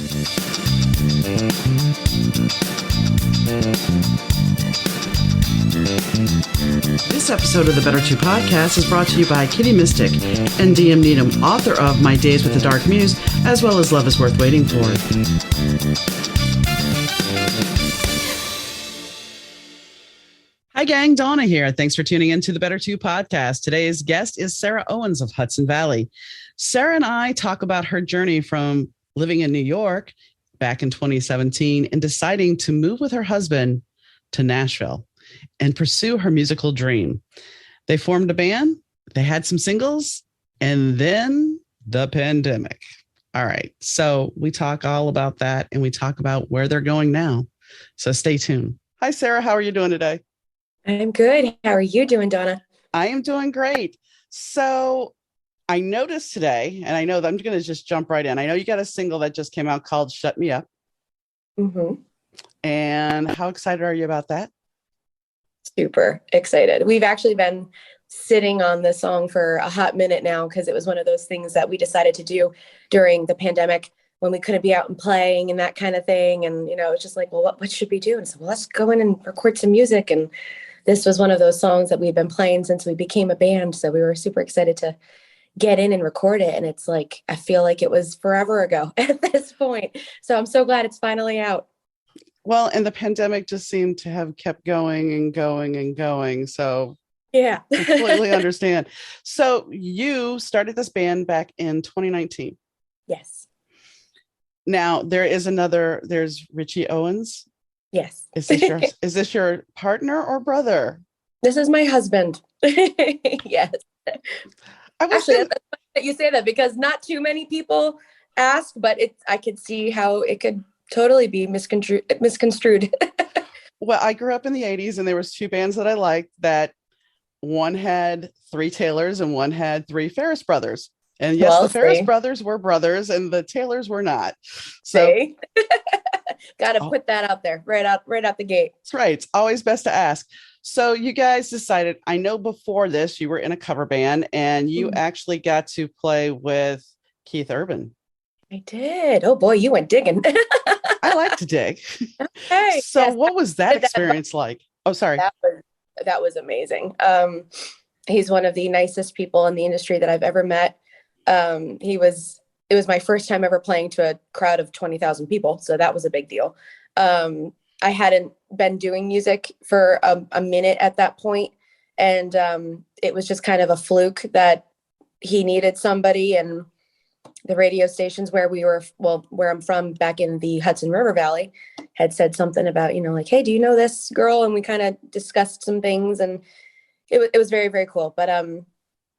This episode of the Better 2 podcast is brought to you by Kitty Mystic and DM Needham, author of My Days with the Dark Muse, as well as Love is Worth Waiting For. Hi, gang. Donna here. Thanks for tuning in to the Better 2 podcast. Today's guest is Sarah Owens of Hudson Valley. Sarah and I talk about her journey from living in New York back in 2017 and deciding to move with her husband to Nashville and pursue her musical dream. They formed a band, they had some singles, and then the pandemic. All right. So we talk all about that and we talk about where they're going now. So stay tuned. Hi, Sarah. How are you doing today? I'm good. How are you doing, Donna? I am doing great. So I noticed today, and I know that I'm going to just jump right in. I know you got a single that just came out called Shut Me Up. Mm-hmm. And how excited are you about that? Super excited. We've actually been sitting on this song for a hot minute now because it was one of those things that we decided to do during the pandemic when we couldn't be out and playing and that kind of thing. And, it's just like, well, what should we do? And so, well, let's go in and record some music. And this was one of those songs that we've been playing since we became a band. So we were super excited to get in and record it. And it's like, I feel like it was forever ago at this point. So I'm so glad it's finally out. Well, and the pandemic just seemed to have kept going and going and going. So yeah, completely understand. So you started this band back in 2019. Yes. Now there's Richie Owens. Yes. Is this your partner or brother? This is my husband. Yes. That's funny that you say that because not too many people ask, but I could see how it could totally be misconstrued. Well, I grew up in the 80s and there was two bands that I liked that one had three Taylors and one had three Ferris brothers. And yes, the Ferris brothers were brothers and the Taylors were not. So got to put that out there right out the gate. That's right. It's always best to ask. So you guys decided, I know before this, you were in a cover band and you actually got to play with Keith Urban. I did. Oh boy, you went digging. I like to dig. Okay. So yes, what was that experience like? Oh, sorry. That was amazing. He's one of the nicest people in the industry that I've ever met. It was my first time ever playing to a crowd of 20,000 people. So that was a big deal. I hadn't been doing music for a minute at that point, and it was just kind of a fluke that he needed somebody, and the radio stations where I'm from back in the Hudson River Valley had said something about, like, hey, do you know this girl? And we kind of discussed some things, and it was very, very cool. But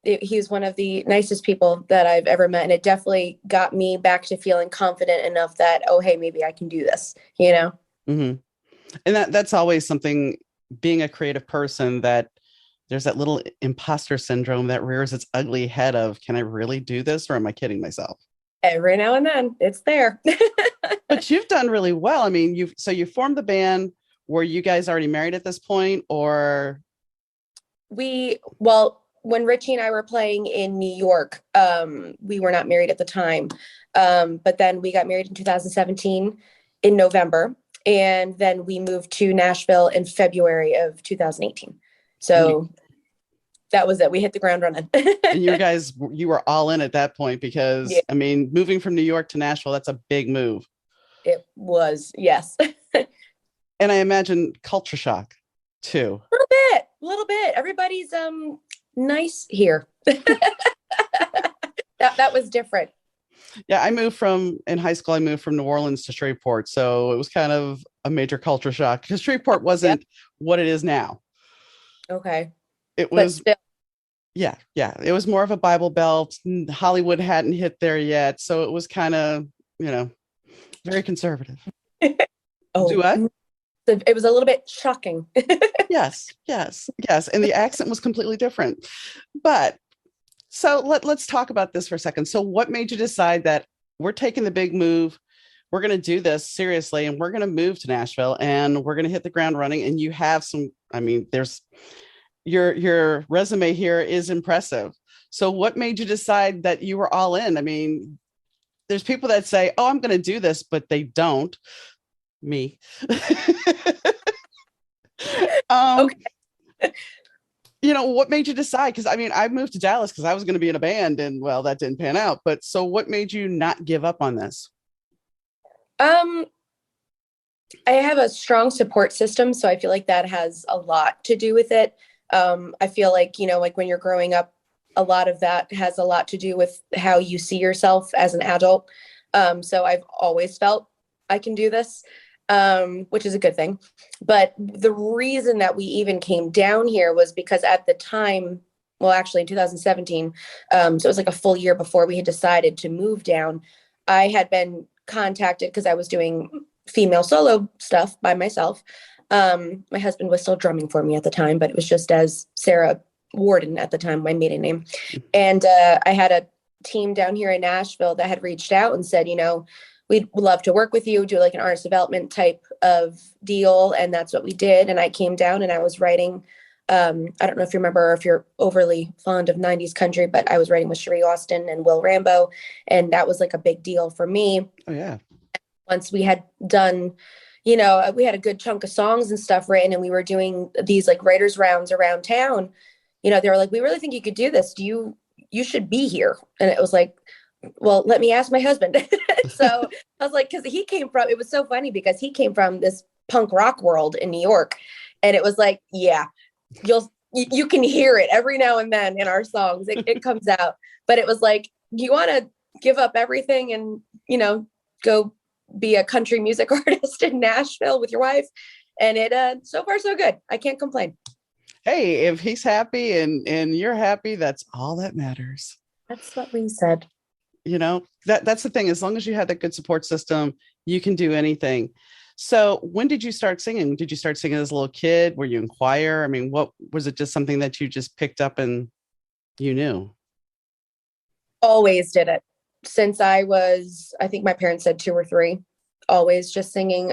he's one of the nicest people that I've ever met. And it definitely got me back to feeling confident enough that, oh, hey, maybe I can do this, Mm-hmm. And that's always something, being a creative person, that there's that little imposter syndrome that rears its ugly head of, can I really do this or am I kidding myself? Every now and then it's there. But you've done really well. I mean, you formed the band. Were you guys already married at this point, or? When Richie and I were playing in New York, we were not married at the time. But then we got married in 2017 in November. And then we moved to Nashville in February of 2018. So that was it. We hit the ground running. And you were all in at that point because, yeah. I mean, moving from New York to Nashville, that's a big move. It was, yes. And I imagine culture shock too. A little bit. Everybody's nice here. That was different. Yeah, in high school, I moved from New Orleans to Shreveport. So it was kind of a major culture shock because Shreveport wasn't what it is now. Okay. It was, yeah. It was more of a Bible Belt. Hollywood hadn't hit there yet. So it was kind of, very conservative. Oh, do what? It was a little bit shocking. Yes. And the accent was completely different. But so let's talk about this for a second. So what made you decide that we're taking the big move? We're going to do this seriously, and we're going to move to Nashville, and we're going to hit the ground running. And you have there's your resume here is impressive. So what made you decide that you were all in? I mean, there's people that say, oh, I'm going to do this, but they don't. Me. Okay. What made you decide? Because I mean, I moved to Dallas because I was going to be in a band, and well, that didn't pan out. But so what made you not give up on this? I have a strong support system, so I feel like that has a lot to do with it. I feel like, like when you're growing up, a lot of that has a lot to do with how you see yourself as an adult. So I've always felt I can do this, which is a good thing. But the reason that we even came down here was because at the time, well, actually in 2017, so it was like a full year before we had decided to move down, I had been contacted because I was doing female solo stuff by myself. My husband was still drumming for me at the time, but it was just as Sarah Warden at the time, my maiden name. And I had a team down here in Nashville that had reached out and said, we'd love to work with you, do like an artist development type of deal. And that's what we did. And I came down and I was writing, I don't know if you remember, if you're overly fond of 90s country, but I was writing with Cherie Austin and Will Rambo. And that was like a big deal for me. Oh, yeah. Once we had done, we had a good chunk of songs and stuff written, and we were doing these like writers rounds around town. They were like, we really think you could do this. You should be here. And it was like, well, let me ask my husband. So I was like, because it was so funny because he came from this punk rock world in New York. And it was like, yeah, you can hear it every now and then in our songs. It comes out. But it was like, you want to give up everything and, go be a country music artist in Nashville with your wife. And it, so far, so good. I can't complain. Hey, if he's happy and you're happy, that's all that matters. That's what we said. That's the thing. As long as you have that good support system, you can do anything. So when did you start singing? Did you start singing as a little kid? Were you in choir? I mean, what was it, just something that you just picked up and you knew? Always did it. Since I think my parents said 2 or 3, always just singing,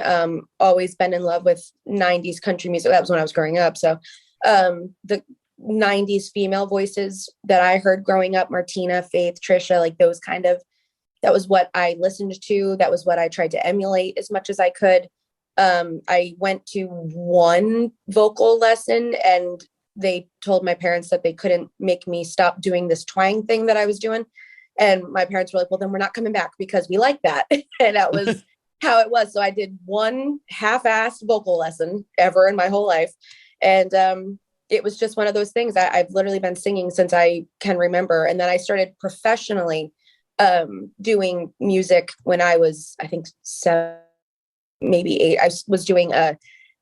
always been in love with 90s country music. That was when I was growing up. So the 90s female voices that I heard growing up, Martina, Faith, Trisha, like those that was what I listened to. That was what I tried to emulate as much as I could. I went to one vocal lesson and they told my parents that they couldn't make me stop doing this twang thing that I was doing. And my parents were like, well, then we're not coming back because we like that. And that was how it was. So I did one half-assed vocal lesson ever in my whole life. And it was just one of those things. I've literally been singing since I can remember. And then I started professionally doing music when I was, I think, 7, maybe 8. I was doing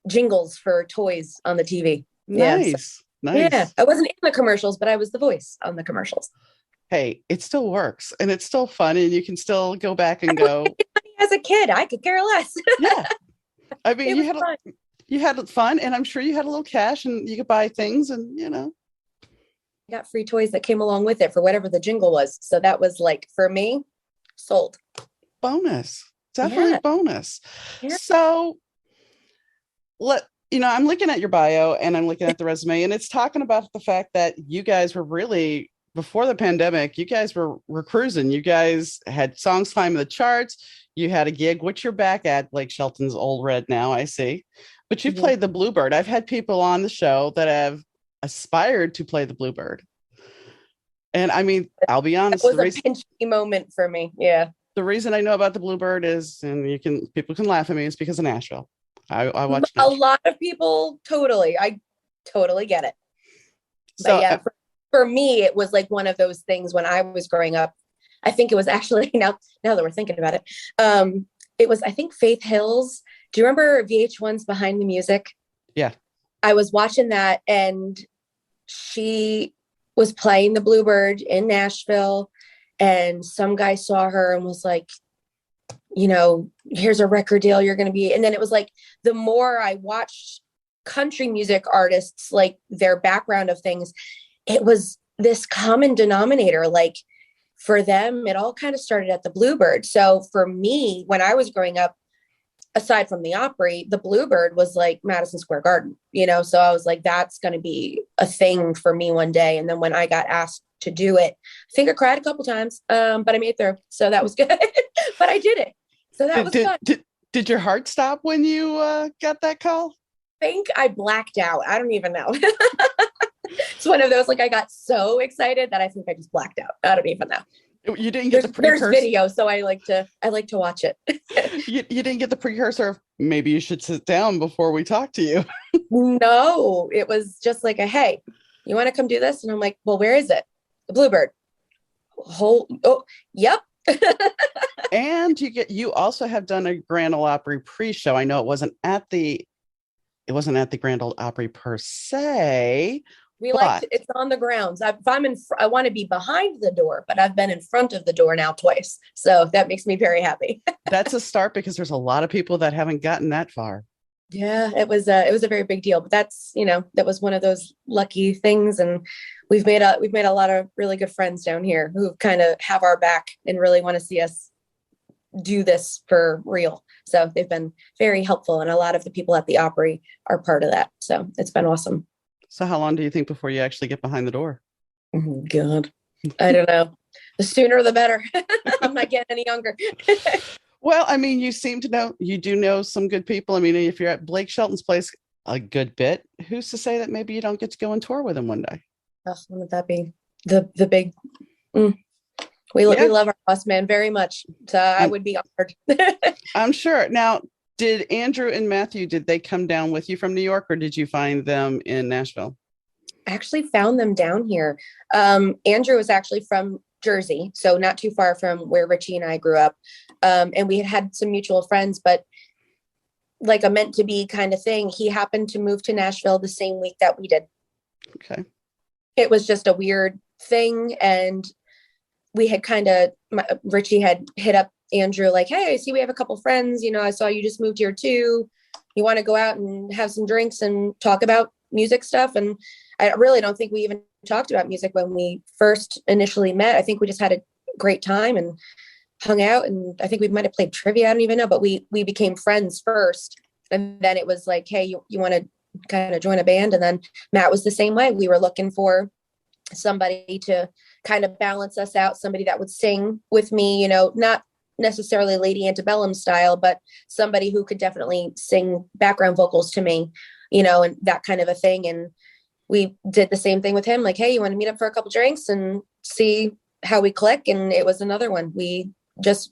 jingles for toys on the TV. Nice. Yeah, Nice. Yeah. I wasn't in the commercials, but I was the voice on the commercials. Hey, it still works and it's still fun and you can still go back and go. As a kid, I could care less. Yeah. I mean, you had fun and I'm sure you had a little cash and you could buy things and, I got free toys that came along with it for whatever the jingle was. So that was like, for me, sold. Bonus. Definitely bonus. Yeah. So I'm looking at your bio and I'm looking at the resume and it's talking about the fact that you guys were really, before the pandemic, you guys were cruising. You guys had songs climbing the charts. You had a gig, which you're back at Blake Shelton's Old Red now, I see. But you've played the Bluebird. I've had people on the show that have aspired to play the Bluebird. And I mean, I'll be honest. It was a pinchy moment for me. Yeah. The reason I know about the Bluebird is, and people can laugh at me, is because of Nashville. I watched a lot of people. I totally get it. So, but yeah, for me, it was like one of those things when I was growing up. I think it was actually now that we're thinking about it. It was, I think, Faith Hill's. Do you remember VH1's Behind the Music? Yeah. I was watching that and she was playing the Bluebird in Nashville and some guy saw her and was like, here's a record deal you're going to be. And then it was like, the more I watched country music artists, like their background of things, it was this common denominator. Like for them, it all kind of started at the Bluebird. So for me, when I was growing up, aside from the Opry, the Bluebird was like Madison Square Garden, so I was like, that's going to be a thing for me one day. And then when I got asked to do it, I think I cried a couple times, but I made it through. So that was good. but I did it. So that was fun. Did your heart stop when you got that call? I think I blacked out. I don't even know. It's one of those, like, I got so excited that I think I just blacked out. I don't even know. You didn't get the precursor. There's video, so I like to watch it. You didn't get the precursor of maybe you should sit down before we talk to you. No, it was just like hey, you want to come do this? And I'm like, well, where is it? The Bluebird. Yep. And you also have done a Grand Ole Opry pre-show. I know it wasn't at the Grand Ole Opry per se. It's on the grounds. I want to be behind the door, but I've been in front of the door now twice. So that makes me very happy. That's a start because there's a lot of people that haven't gotten that far. Yeah, it was a very big deal, but that's, that was one of those lucky things. And we've made a lot of really good friends down here who kind of have our back and really want to see us do this for real. So they've been very helpful. And a lot of the people at the Opry are part of that. So it's been awesome. So how long do you think before you actually get behind the door? Oh, God, I don't know. The sooner, the better. I'm not getting any younger. Well, I mean, you do know some good people. I mean, if you're at Blake Shelton's place a good bit, who's to say that maybe you don't get to go on tour with him one day? Oh, wouldn't that be the big? We love our boss man very much. So I would be honored. I'm sure. Now, did Andrew and Matthew, did they come down with you from New York, or did you find them in Nashville? I actually found them down here. Andrew was actually from Jersey, so not too far from where Richie and I grew up. And we had some mutual friends, but like a meant to be kind of thing. He happened to move to Nashville the same week that we did. Okay. It was just a weird thing. And we had Richie had hit up Andrew like, hey, I see we have a couple friends, I saw you just moved here too. You want to go out and have some drinks and talk about music stuff? And I really don't think we even talked about music when we first initially met. I think we just had a great time and hung out. And I think we might've played trivia. I don't even know, but we became friends first. And then it was like, hey, you want to kind of join a band? And then Matt was the same way. We were looking for somebody to kind of balance us out, somebody that would sing with me, not necessarily Lady Antebellum style, but somebody who could definitely sing background vocals to me, and that kind of a thing. And we did the same thing with him. Like, hey, you want to meet up for a couple drinks and see how we click? And it was another one. We just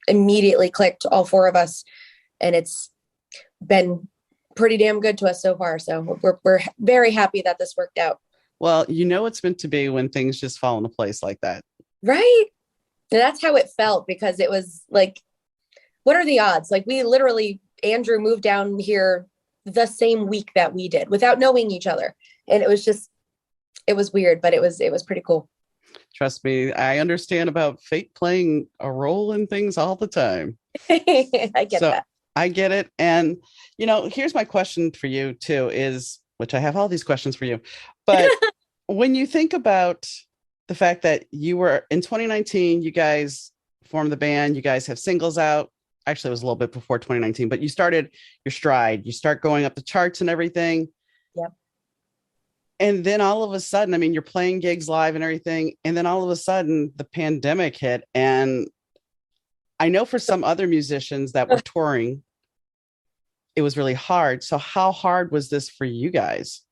immediately clicked, all four of us. And it's been pretty damn good to us so far. So we're very happy that this worked out. Well, it's meant to be when things just fall into place like that. Right. And that's how it felt, because it was like, what are the odds? Like, we literally, Andrew moved down here the same week that we did without knowing each other. And it was weird, but it was pretty cool. Trust me, I understand about fate playing a role in things all the time. I get that. I get it. And, here's my question for you too, which I have all these questions for you, but when you think about the fact that you were in 2019, you guys formed the band, you guys have singles out. Actually, it was a little bit before 2019, but you started your stride, you start going up the charts and everything. Yep. And then all of a sudden, I mean, you're playing gigs live and everything. And then all of a sudden the pandemic hit. And I know for some other musicians that were touring, it was really hard. So how hard was this for you guys?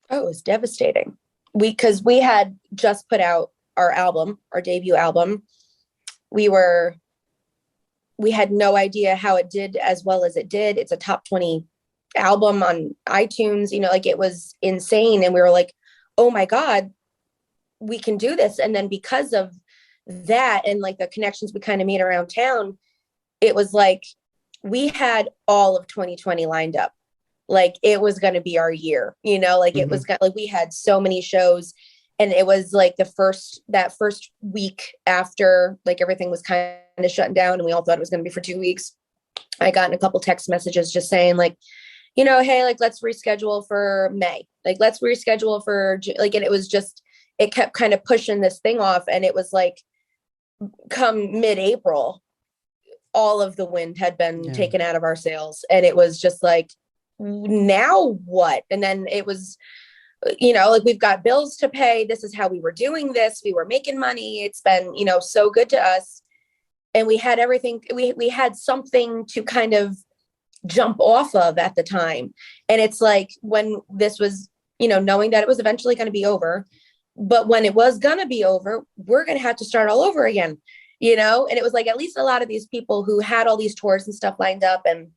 Oh, it was devastating. Because we had just put out our debut album. We had no idea how it did as well as it did. It's a top 20 album on iTunes, it was insane. And we were like, oh my God, we can do this. And then because of that and like the connections we kind of made around town, it was like we had all of 2020 lined up. Like it was going to be our year, it was like we had so many shows. And it was like that first week after like everything was kind of shutting down and we all thought it was going to be for 2 weeks. I got a couple text messages just saying like, hey, like, let's reschedule for May. Like, let's reschedule for like, and it was just, it kept kind of pushing this thing off. And it was like, come mid-April, all of the wind had been taken out of our sails. And it was just like, now what? And then it was, like, we've got bills to pay. This is how we were doing this. We were making money. It's been, so good to us. and we had everything. We had something to kind of jump off of at the time. And it's like when this was, knowing that it was eventually going to be over, but when it was going to be over, we're going to have to start all over again, and it was like, at least a lot of these people who had all these tours and stuff lined up and,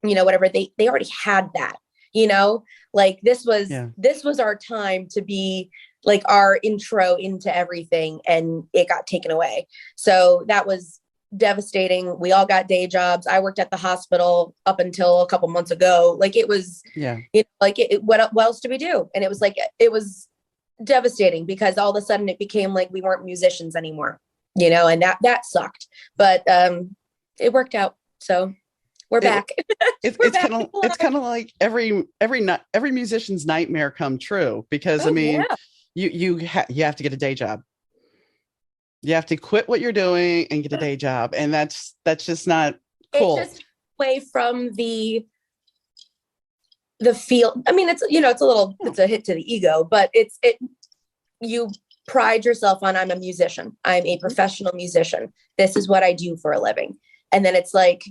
whatever, they already had that, like this was our time to be like our intro into everything, and it got taken away. So that was devastating. We all got day jobs. I worked at the hospital up until a couple months ago. Like it was, what else do we do? And it was like, it was devastating because all of a sudden it became like we weren't musicians anymore, and that sucked, but it worked out. So we're back. It's kind of like every musician's nightmare come true, because you have to get a day job. You have to quit what you're doing and get a day job. And that's just not cool. It's just away from the field. I mean, it's it's a hit to the ego, but you pride yourself on, I'm a musician. I'm a professional musician. This is what I do for a living. And then it's like,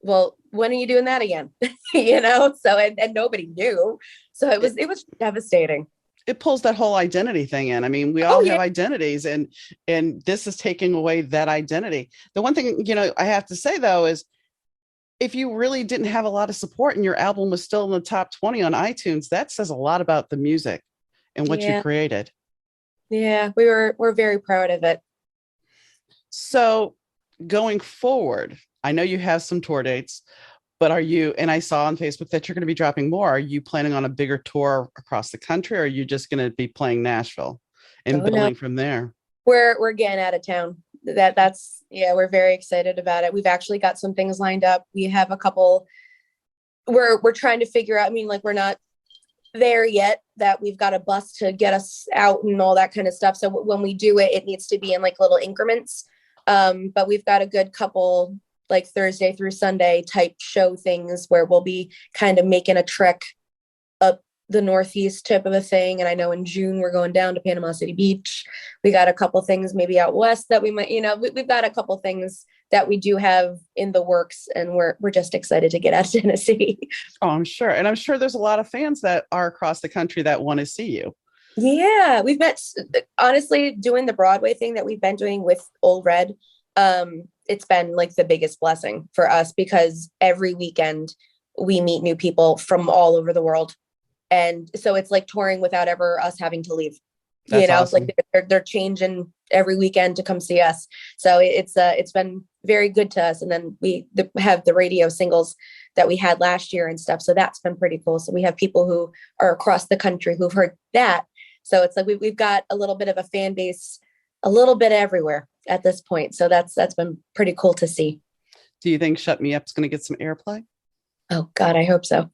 well, when are you doing that again? So, and nobody knew. So it was devastating. It pulls that whole identity thing in. I mean, we all have identities, and this is taking away that identity. The one thing, I have to say though, is if you really didn't have a lot of support and your album was still in the top 20 on iTunes, that says a lot about the music and what you created. Yeah, we're very proud of it. So going forward, I know you have some tour dates, but and I saw on Facebook that you're going to be dropping more. Are you planning on a bigger tour across the country, or are you just going to be playing Nashville and building from there? We're getting out of town. We're very excited about it. We've actually got some things lined up. We have a couple, we're trying to figure out, I mean, like we're not there yet, that we've got a bus to get us out and all that kind of stuff. So when we do it, it needs to be in like little increments. But we've got a good couple, like Thursday through Sunday type show things where we'll be kind of making a trek up the Northeast tip of a thing. And I know in June we're going down to Panama City Beach. We got a couple things maybe out west that we might, we've got a couple things that we do have in the works, and we're just excited to get out of Tennessee. Oh, I'm sure. And I'm sure there's a lot of fans that are across the country that want to see you. Yeah, we've met, honestly, doing the Broadway thing that we've been doing with Old Red. It's been like the biggest blessing for us, because every weekend we meet new people from all over the world. And so it's like touring without ever us having to leave. That's awesome. Like they're changing every weekend to come see us. So it's been very good to us. And then we have the radio singles that we had last year and stuff. So that's been pretty cool. So we have people who are across the country who've heard that. So it's like we've got a little bit of a fan base, a little bit everywhere at this point. So that's been pretty cool to see. Do you think Shut Me Up is going to get some airplay? Oh God, I hope so.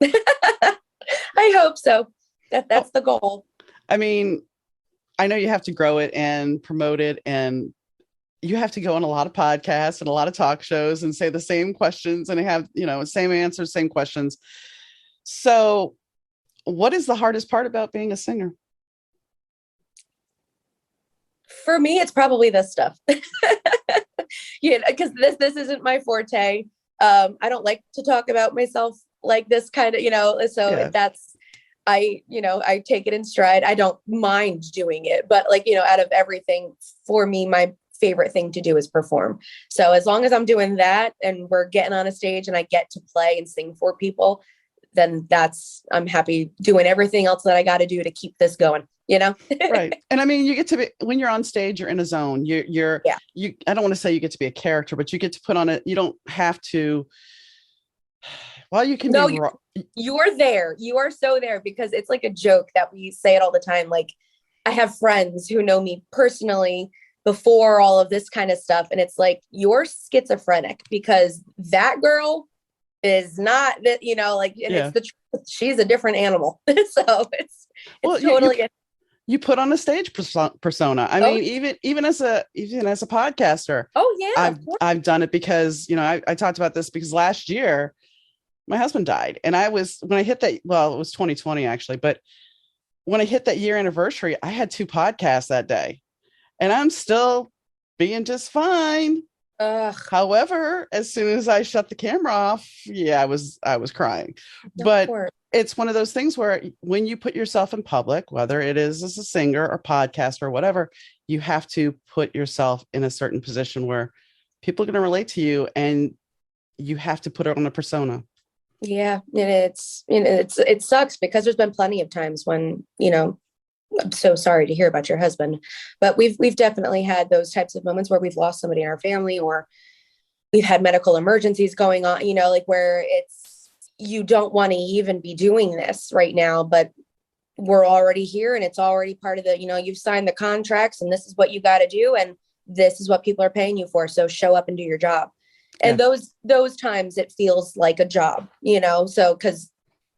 I hope so. That's the goal. I mean, I know you have to grow it and promote it, and you have to go on a lot of podcasts and a lot of talk shows and say the same questions and have, same answers, same questions. So what is the hardest part about being a singer? For me, it's probably this stuff. Because this isn't my forte. I don't like to talk about myself like this kind of, so I take it in stride. I don't mind doing it, but out of everything, for me, my favorite thing to do is perform. So as long as I'm doing that and we're getting on a stage and I get to play and sing for people, then I'm happy doing everything else that I got to do to keep this going, Right. And I mean, you get to be, when you're on stage, you're in a zone. I don't want to say you get to be a character, but you get to put on it. You don't have to. Well, you can. No, you're there. You are so there, because it's like a joke that we say it all the time. Like, I have friends who know me personally before all of this kind of stuff. And it's like, you're schizophrenic, because that girl is not that, it's the truth. She's a different animal. So it's totally. You put on a stage persona. I mean, even as a podcaster. Oh yeah. I've done it because, I talked about this because last year my husband died, and when I hit that, well, it was 2020 actually, but when I hit that year anniversary, I had 2 podcasts that day, and I'm still being just fine. Ugh, However, as soon as I shut the camera off, yeah, I was crying. of But course. it's one of those things where when you put yourself in public, whether it is as a singer or podcaster or whatever, you have to put yourself in a certain position where people are going to relate to you, and you have to put it on a persona. Yeah, and it sucks because there's been plenty of times when, I'm so sorry to hear about your husband, but we've definitely had those types of moments where we've lost somebody in our family, or we've had medical emergencies going on, like where it's, you don't want to even be doing this right now, but we're already here and it's already part of the, you've signed the contracts and this is what you got to do. And this is what people are paying you for. So show up and do your job. And those times it feels like a job, so, cause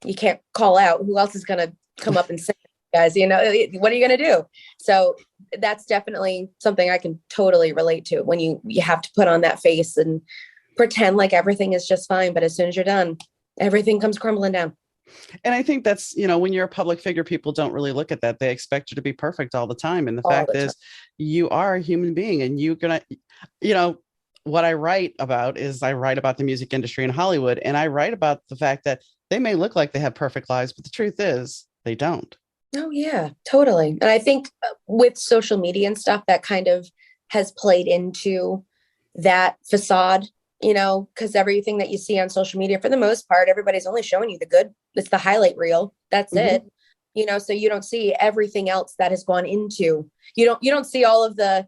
you can't call out. Who else is going to come up and say, guys, what are you going to do? So that's definitely something I can totally relate to, when you have to put on that face and pretend like everything is just fine. But as soon as you're done, everything comes crumbling down. And I think that's, when you're a public figure, people don't really look at that. They expect you to be perfect all the time. And the fact is, you are a human being, and you're going to, what I write about is I write about the music industry in Hollywood. And I write about the fact that they may look like they have perfect lives, but the truth is they don't. Oh, yeah, totally. And I think with social media and stuff, that kind of has played into that facade, because everything that you see on social media, for the most part, everybody's only showing you the good. It's the highlight reel. That's it. So you don't see everything else that has gone into, you don't see all of the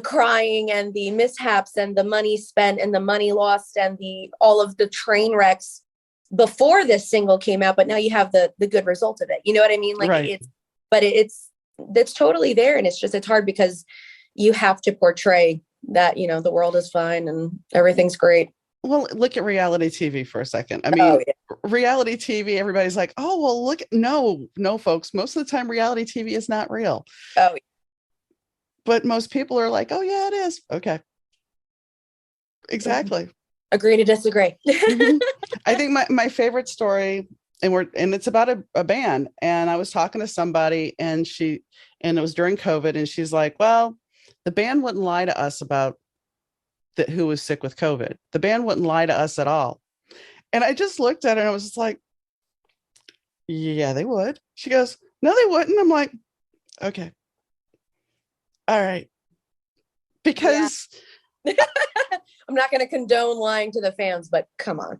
crying and the mishaps and the money spent and the money lost and all of the train wrecks before this single came out, but now you have the good result of it. You know what I mean? Like right. It's totally there. And it's hard because you have to portray that, the world is fine and everything's great. Well, look at reality TV for a second. I mean, reality TV, everybody's like, oh, well, look, no, folks. Most of the time, reality TV is not real. Oh, yeah. But most people are like, oh, yeah, it is. Okay. Exactly. Agree to disagree. I think my favorite story, and it's about a band. And I was talking to somebody, and it was during COVID, and she's like, well, the band wouldn't lie to us about who was sick with COVID. The band wouldn't lie to us at all. And I just looked at her and I was just like, yeah, they would. She goes, no, they wouldn't. I'm like, okay. All right. Because I'm not going to condone lying to the fans, but come on.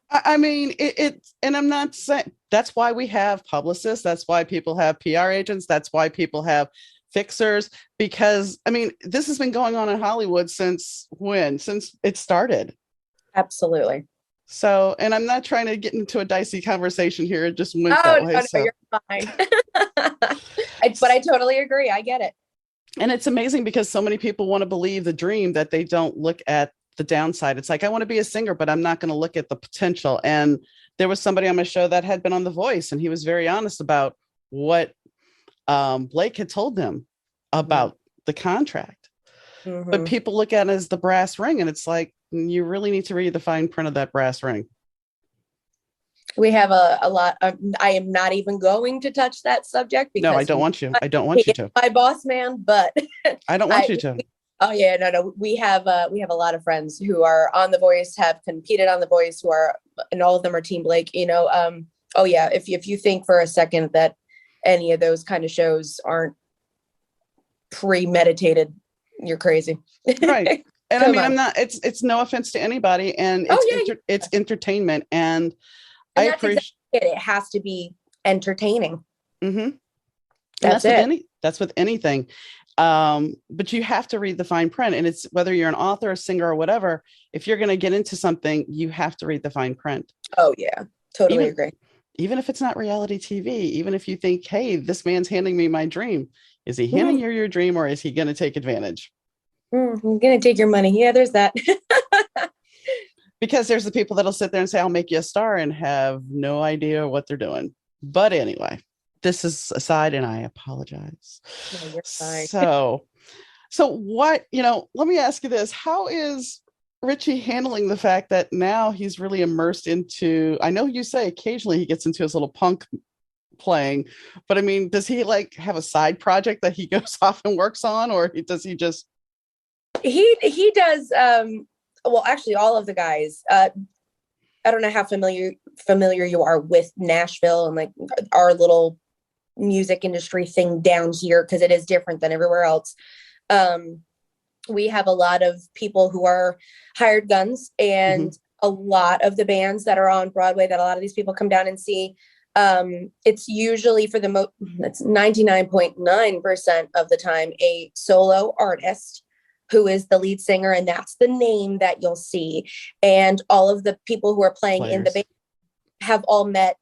I mean, and I'm not saying that's why we have publicists. That's why people have PR agents. That's why people have fixers, because I mean, this has been going on in Hollywood since when? Since it started. Absolutely. So, and I'm not trying to get into a dicey conversation here. It just went that way. No, you're fine. But I totally agree. I get it. And it's amazing because so many people want to believe the dream that they don't look at the downside. It's like, I want to be a singer, but I'm not going to look at the potential. And there was somebody on my show that had been on The Voice, and he was very honest about what Blake had told them about the contract. But people look at it as the brass ring, and it's like, you really need to read the fine print of that brass ring. We have a lot of, I am not even going to touch that subject because no, I don't want you. I don't want you to. My boss man, but I don't want you to. Oh yeah, no. We have a lot of friends who are on The Voice, have competed on The Voice, and all of them are Team Blake. Oh yeah, if you think for a second that any of those kind of shows aren't premeditated, you're crazy. Right. And I mean, I'm not, it's no offense to anybody, and it's entertainment, and I appreciate it has to be entertaining. Mm-hmm. That's it. That's with anything. But you have to read the fine print, and it's whether you're an author, a singer, or whatever. If you're going to get into something, you have to read the fine print. Oh yeah, totally agree. Even if it's not reality TV, even if you think, hey, this man's handing me my dream, is he handing you your dream, or is he going to take advantage? I'm going to take your money. Yeah, there's that. Because there's the people that'll sit there and say, I'll make you a star, and have no idea what they're doing. But anyway, this is aside, and I apologize. No, you're fine. So what, let me ask you this. How is Richie handling the fact that now he's really immersed into, I know you say occasionally he gets into his little punk playing, but I mean, does he like have a side project that he goes off and works on, or does he just He does. Well, actually, all of the guys. I don't know how familiar you are with Nashville and like our little music industry thing down here, because it is different than everywhere else. We have a lot of people who are hired guns, and a lot of the bands that are on Broadway that a lot of these people come down and see. It's usually for that's 99.9% of the time a solo artist who is the lead singer, and that's the name that you'll see. And all of the people who are playing in the band have all met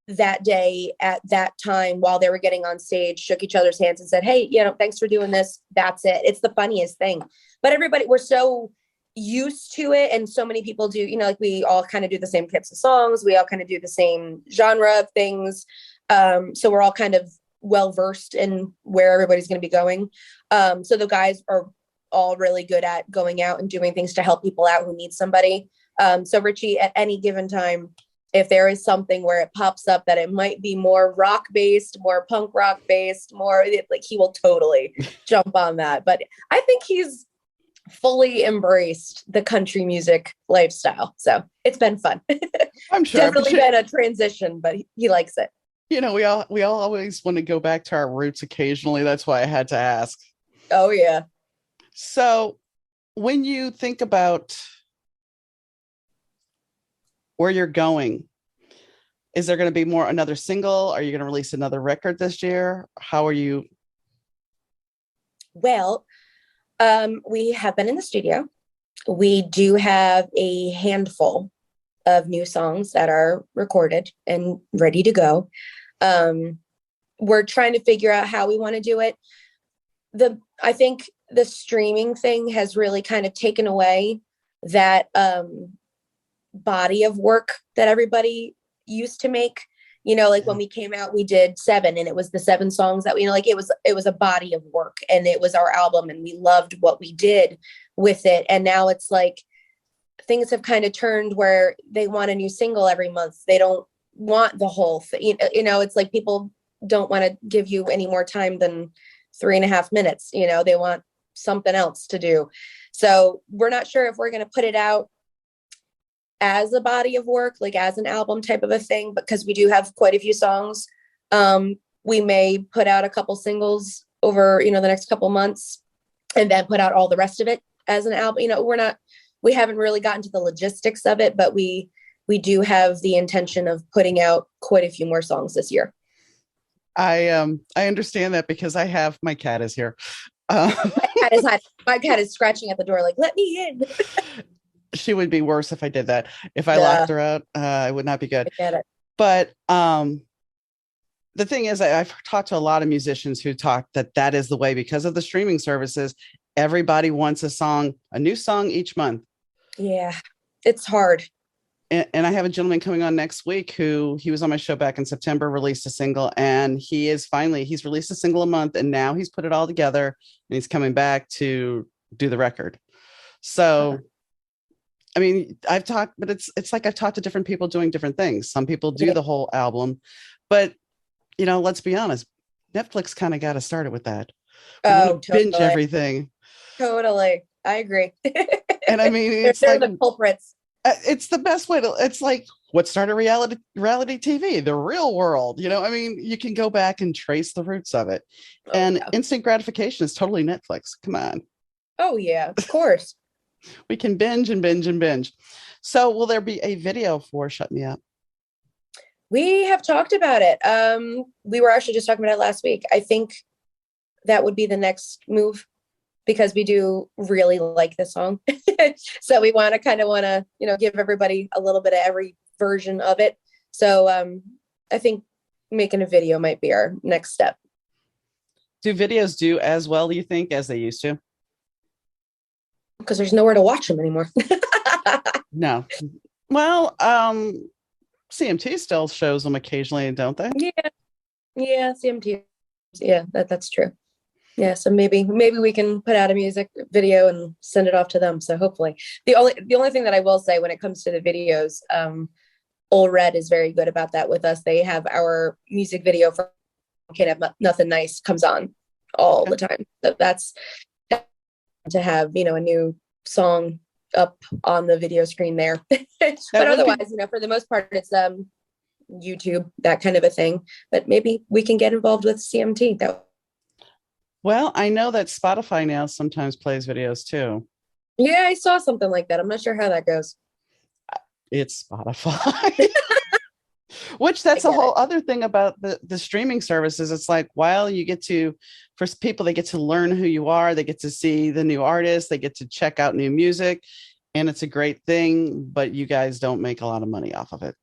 that day at that time while they were getting on stage, shook each other's hands and said, hey, thanks for doing this. That's it. It's the funniest thing. But we're so used to it. And so many people do, like we all kind of do the same types of songs. We all kind of do the same genre of things. So we're all kind of well-versed in where everybody's going to be going. So the guys are all really good at going out and doing things to help people out who need somebody. So Richie, at any given time, if there is something where it pops up that it might be more rock based, more punk rock based, more like, he will totally jump on that. But I think he's fully embraced the country music lifestyle. So it's been fun. I'm sure. Definitely been a transition, but he likes it. We all always want to go back to our roots occasionally. That's why I had to ask. Oh, yeah. So when you think about where you're going, is there going to be another single? Are you going to release another record this year? How are you? Well, we have been in the studio. We do have a handful of new songs that are recorded and ready to go. We're trying to figure out how we want to do it. I think the streaming thing has really kind of taken away that body of work that everybody used to make. Like when we came out, we did 7, and it was the 7 songs that we it was a body of work, and it was our album, and we loved what we did with it. And now it's like things have kind of turned where they want a new single every month. They don't want the whole thing. It's like people don't want to give you any more time than 3.5 minutes. They want something else to do. So we're not sure if we're going to put it out as a body of work, like as an album type of a thing, because we do have quite a few songs. We may put out a couple singles over, the next couple months, and then put out all the rest of it as an album. We haven't really gotten to the logistics of it, but we do have the intention of putting out quite a few more songs this year. I understand that because my cat is here. My cat is scratching at the door, like, let me in. She would be worse if I did that. If I locked her out, it would not be good. I get it. But the thing is, I've talked to a lot of musicians who talk that is the way, because of the streaming services. Everybody wants a new song each month. Yeah, it's hard. And I have a gentleman coming on next week who he was on my show back in September, released a single, and he's released a single a month, and now he's put it all together and he's coming back to do the record. So, I mean, I've talked, but it's like I've talked to different people doing different things. Some people do the whole album, but let's be honest, Netflix kind of got us started with that. Binge everything. Totally. I agree. And I mean, they're the culprits. It's the best way to, it's like what started reality TV, the real world. I mean, you can go back and trace the roots of it. Instant gratification is totally Netflix. Come on. Oh yeah, of course. We can binge and binge and binge. So will there be a video for Shut Me Up? We have talked about it. We were actually just talking about it last week. I think that would be the next move, because we do really like the song. So we want to, give everybody a little bit of every version of it. So I think making a video might be our next step. Do videos do as well, do you think, as they used to? Because there's nowhere to watch them anymore. No. Well, CMT still shows them occasionally, don't they? Yeah, CMT. Yeah, that's true. Yeah, so maybe we can put out a music video and send it off to them. So hopefully, the only thing that I will say when it comes to the videos, Ole Red is very good about that with us. They have our music video for Have Nothin Nice comes on all the time. So that's to have, a new song up on the video screen there. But otherwise, for the most part, it's YouTube, that kind of a thing. But maybe we can get involved with CMT. Well, I know that Spotify now sometimes plays videos too. Yeah, I saw something like that. I'm not sure how that goes. It's Spotify. Which that's a whole other thing about the streaming services. It's like, while you get to, for people, they get to learn who you are. They get to see the new artists. They get to check out new music. And it's a great thing, but you guys don't make a lot of money off of it.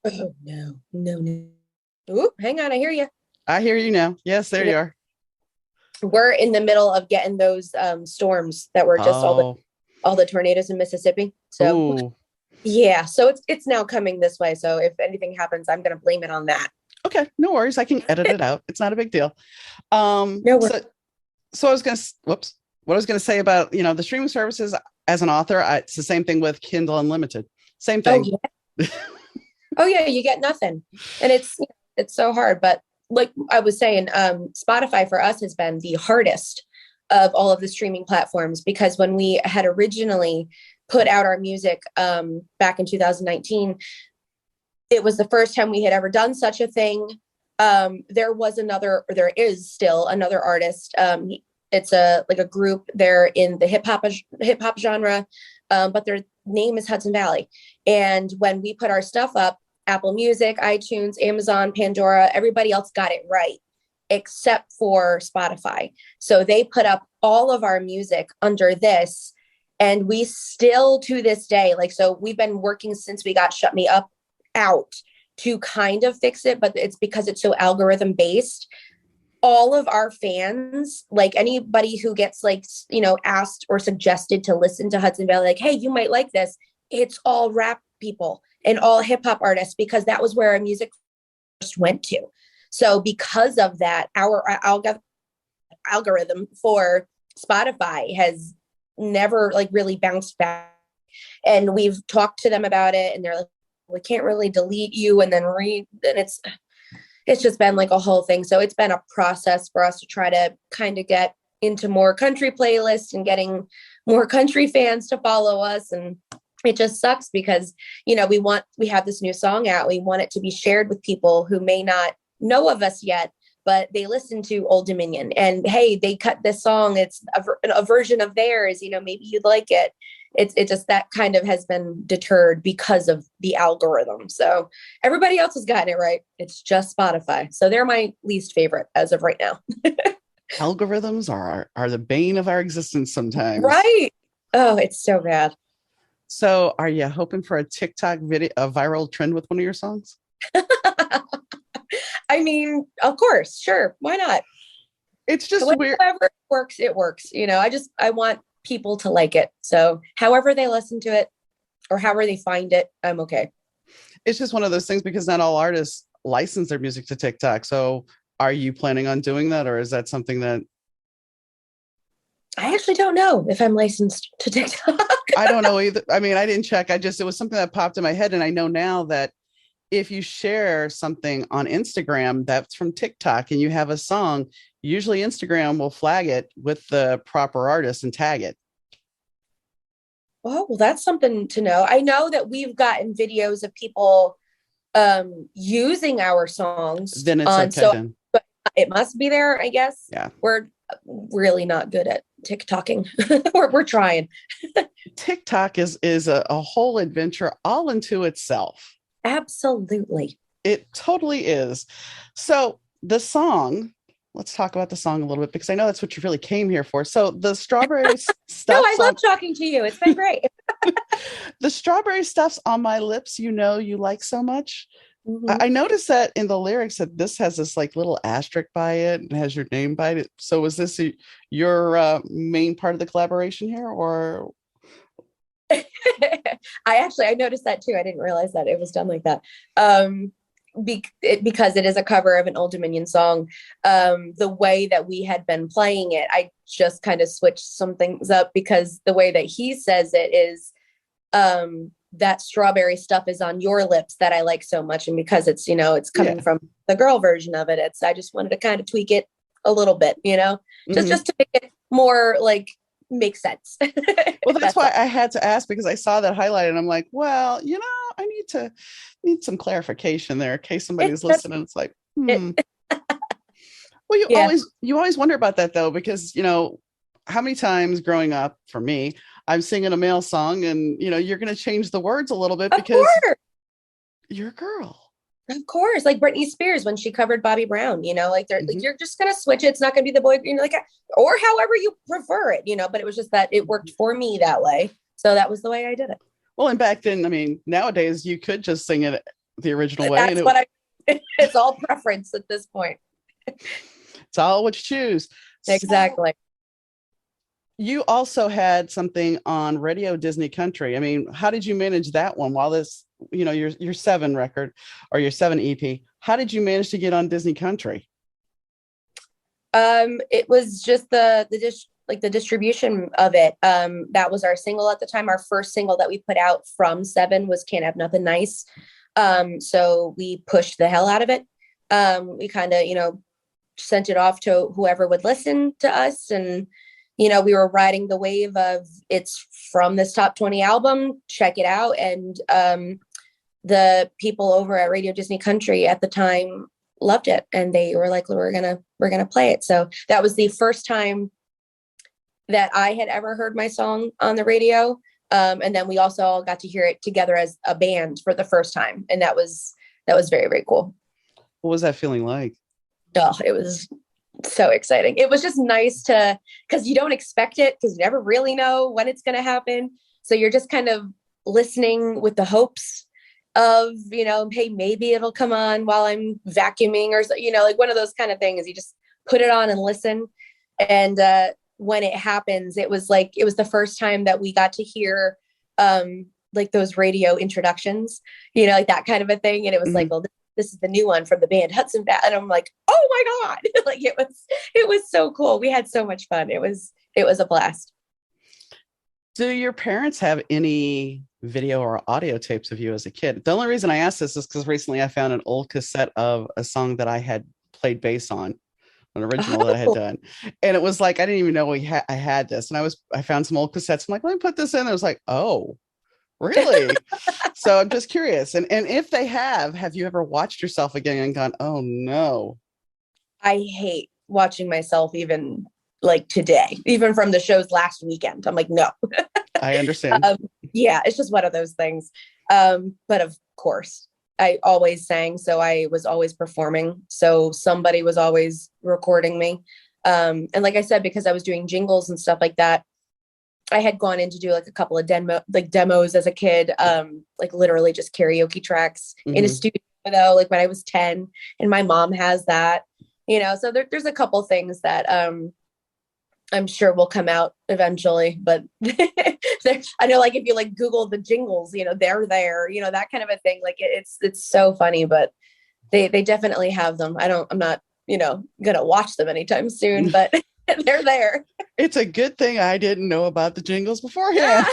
Oh, no. Ooh, hang on. I hear you. I hear you now. Yes, there you are. We're in the middle of getting those storms that were just all the tornadoes in Mississippi. So ooh. Yeah, so it's now coming this way. So if anything happens, I'm going to blame it on that. Okay, no worries. I can edit it out. It's not a big deal. No worries. So I was going to, what I was going to say about, the streaming services as an author, it's the same thing with Kindle Unlimited. Same thing. Oh yeah, you get nothing. And it's so hard. But like I was saying, Spotify for us has been the hardest of all of the streaming platforms, because when we had originally put out our music back in 2019, it was the first time we had ever done such a thing. There is still another artist. It's a group. They're in the hip hop genre, but their name is Hudson Valley. And when we put our stuff up, Apple Music, iTunes, Amazon, Pandora, everybody else got it right, except for Spotify. So they put up all of our music under this. And we still, to this day, so we've been working since we got Shut Me Up out to kind of fix it, but it's because it's so algorithm based. All of our fans, anybody who gets asked or suggested to listen to Hudson Valley, hey, you might like this, it's all rap people and all hip hop artists, because that was where our music first went to. So because of that, our algorithm for Spotify has never really bounced back. And we've talked to them about it, and they're like, we can't really delete you and then and it's just been a whole thing. So it's been a process for us to try to kind of get into more country playlists and getting more country fans to follow us. And it just sucks because, we have this new song out. We want it to be shared with people who may not know of us yet, but they listen to Old Dominion and, hey, they cut this song. It's a version of theirs, maybe you'd like it. It just, that kind of has been deterred because of the algorithm. So everybody else has gotten it right. It's just Spotify. So they're my least favorite as of right now. Algorithms are the bane of our existence sometimes. Right. Oh, it's so bad. So are you hoping for a TikTok video, a viral trend with one of your songs? I mean, of course, sure. Why not? It's just weird. However it works, it works. I want people to like it. So however they listen to it or however they find it, I'm okay. It's just one of those things, because not all artists license their music to TikTok. So are you planning on doing that, or is that something that... I actually don't know if I'm licensed to TikTok. I don't know either. I mean, I didn't check. It was something that popped in my head. And I know now that if you share something on Instagram that's from TikTok and you have a song, usually Instagram will flag it with the proper artist and tag it. Oh, well, that's something to know. I know that we've gotten videos of people using our songs. Then it's okay. But it must be there, I guess. Yeah. We're really not good at TikToking. we're trying. TikTok is a whole adventure all into itself. Absolutely. It totally is. So the song, let's talk about the song a little bit, because I know that's what you really came here for. So the strawberry stuff. No, I love talking to you. It's been great. The strawberry stuff's on my lips, you like so much. Mm-hmm. I noticed that in the lyrics that this has this little asterisk by it and has your name by it. So was this your main part of the collaboration here, or? I noticed that too. I didn't realize that it was done like that. Because it is a cover of an Old Dominion song. The way that we had been playing it, I just kind of switched some things up, because the way that he says it is that strawberry stuff is on your lips that I like so much. And because it's, it's coming from the girl version of it, I just wanted to kind of tweak it a little bit, Mm-hmm. just to make it more makes sense. Well, that's why I had to ask, because I saw that highlight and I'm like, well, I need some clarification there in case somebody's listening. It's like, Well, you always wonder about that though, because how many times growing up for me, I'm singing a male song and you're going to change the words a little bit because you're a girl. Of course, like Britney Spears when she covered Bobby Brown, like they're like, you're just gonna switch it. It's not gonna be the boy, or however you prefer it, but it was just that it worked for me that way. So that was the way I did it. Well, and back then, I mean, nowadays you could just sing it the original way. That's it's all preference at this point. It's all what you choose. Exactly. So, you also had something on Radio DisneyCountry. I mean, how did you manage that one while this, your 7 record or your 7 EP? How did you manage to get on DisneyCountry? It was just the distribution of it. That was our single at the time. Our first single that we put out from 7 was Can't Have Nothin Nice. So we pushed the hell out of it. We kind of, sent it off to whoever would listen to us, and we were riding the wave of it's from this top 20 album, check it out. And the people over at Radio DisneyCountry at the time loved it. And they were like, we're gonna play it. So that was the first time that I had ever heard my song on the radio. And then we also all got to hear it together as a band for the first time. And that was very, very cool. What was that feeling like? Oh, it was so exciting. It was just nice because you don't expect it, because you never really know when it's going to happen. So you're just kind of listening with the hopes of, hey, maybe it'll come on while I'm vacuuming or, like one of those kind of things. You just put it on and listen. And when it happens, it was the first time that we got to hear like those radio introductions, like that kind of a thing. And it was like, well, this is the new one from the band Hudson Valley. And I'm like, oh my God. Like it was so cool. We had so much fun. It was a blast. Do your parents have any video or audio tapes of you as a kid? The only reason I asked this is because recently I found an old cassette of a song that I had played bass on, an original that I had done. And it was like, I didn't even know I had this. And I found some old cassettes. I'm like, let me put this in. I was like, oh, really? So I'm just curious. And if they have you ever watched yourself again and gone, oh no? I hate watching myself even like today, even from the shows last weekend. I'm like, no. I understand. Yeah, it's just one of those things. But of course, I always sang. So I was always performing. So somebody was always recording me. And like I said, because I was doing jingles and stuff like that, I had gone in to do like a couple of demos as a kid, like literally just karaoke tracks in a studio, though, like when I was 10, and my mom has that, so there's a couple things that I'm sure will come out eventually, but I know, like if you like Google the jingles, they're there, that kind of a thing. Like it's so funny, but they definitely have them. I'm not, gonna watch them anytime soon, but they're there. It's a good thing I didn't know about the jingles beforehand.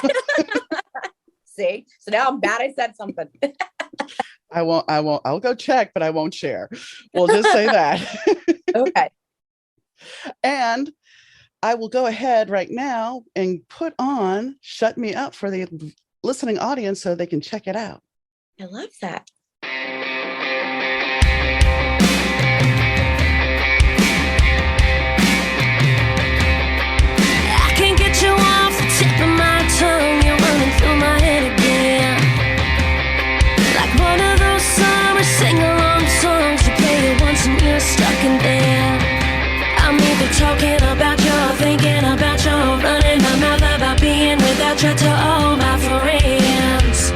See, so now I'm bad I said something. I won't. I'll go check, but I won't share. We'll just say that. Okay. And I will go ahead right now and put on Shut Me Up for the listening audience so they can check it out. I love that. Talking about you, thinking about you, running my mouth about being without you to all my friends.